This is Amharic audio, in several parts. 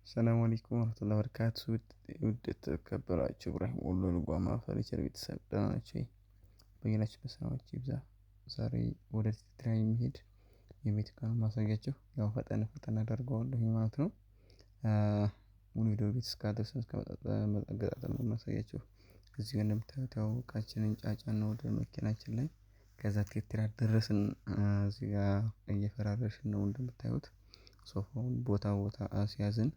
ሰላም አለይኩም ወራህመቱላሂ ወበረካቱ። ውድ የተከበራችሁ ኢብራሂም ወሎ ልጓም ፈርኒቸር ቤተሰብ ደህና ናችሁ ወይ? በያላችሁበት ሰላማችሁ ይብዛ። ዛሬ ወደ ኤርትራ የሚሄድ የቤት እቃ ነው ማሳያችሁ። ያው ፈጠን ፈጠን አደርገዋለሁ ማለት ነው። ሙሉ ቪዲዮ ቤት እስካደርስ መገጣጠም ነው ማሳያችሁ። እዚህ ጋር እንደምታዩት ያው እቃችንን ጫጫን ወደ መኪናችን ላይ ከዛ ኤርትራ ደረስን። እዚህ ጋር እየፈራረሽን ነው እንደምታዩት ሶፋውን ቦታ አስያዝን።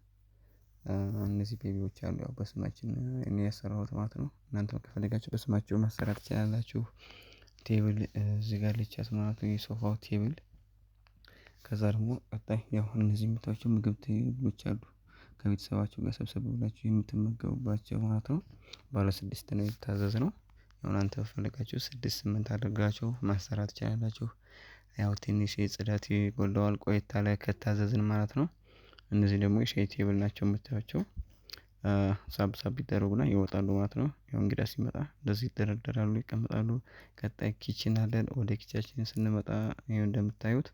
እነዚህ ቤቢዎች አሉ ያው በስማችን እኔ ያሰራሁት ማለት ነው። እናንተም ከፈለጋችሁ በስማችሁ ማሰራት ትችላላችሁ። ቴብል እዚህ ጋር አለቻት ማለት ነው የሶፋው ቴብል። ከዛ ደግሞ ቀጣይ ያው እነዚህ የምታዩዋቸው ምግብ ቴብሎች አሉ ከቤተሰባችሁ ጋር ሰብሰብ ብላችሁ የምትመገቡባቸው ማለት ነው። ባለ ስድስት ነው የታዘዝነው። ያው እናንተ ከፈለጋችሁ ስድስት ስምንት አድርጋችሁ ማሰራት ትችላላችሁ። ያው ትንሽ የጽዳት ይጎድለዋል ቆየት አለ ከታዘዝን ማለት ነው። እነዚህ ደግሞ የሻይ ቴብል ናቸው የምታዩዋቸው። ሳብ ሳብ ይደረጉና ይወጣሉ ማለት ነው። ያው እንግዳ ሲመጣ እንደዚህ ይደረደራሉ ይቀመጣሉ። ቀጣይ ኪችን አለን። ወደ ኪችናችን ስንመጣ ይኸው እንደምታዩት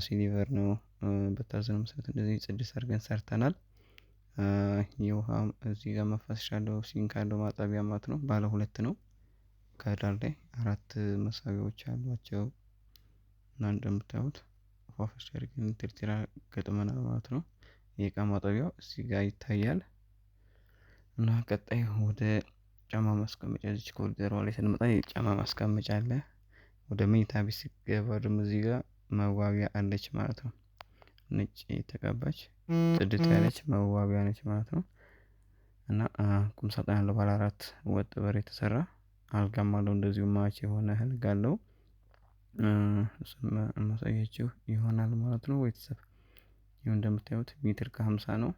ሲሊቨር ነው። በታዘዝነው መሰረት እንደዚህ ጽድት አድርገን ሰርተናል። የውሃም እዚህ ጋር ማፋሰሻ አለው ሲንክ አለው ማጠቢያ ማለት ነው። ባለ ሁለት ነው። ከዳር ላይ አራት መሳቢያዎች አሏቸው። እና እንደምታዩት ፏፈሽ አድርገን ኤርትራ ገጥመናል ማለት ነው። የእቃ ማጠቢያው እዚህ ጋር ይታያል። እና ቀጣይ ወደ ጫማ ማስቀመጫ እዚች ኮሪደሯ ላይ ስንመጣ የጫማ ማስቀመጫ አለ። ወደ መኝታ ቤት ሲገባ ደግሞ እዚህ ጋር መዋቢያ አለች ማለት ነው። ነጭ የተቀባች ጽድት ያለች መዋቢያ ነች ማለት ነው። እና ቁም ሳጥን አለው ባለ አራት ወጥ በር የተሰራ አልጋም አለው እንደዚሁ ማች የሆነ አልጋ አለው። እሱም ማሳያችሁ ይሆናል ማለት ነው። ቤተሰብ ይኸው እንደምታዩት ሜትር ከ50 ነው።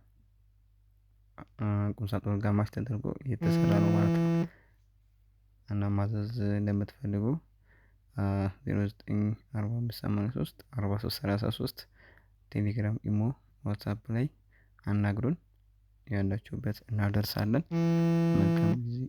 ቁም ሳጥኑ ግማሽ ተደርጎ የተሰራ ነው ማለት ነው። እና ማዘዝ እንደምትፈልጉ 0945834333 ቴሌግራም ኢሞ ዋትሳፕ ላይ አናግሩን። ያላችሁበት እናደርሳለን። መልካም ጊዜ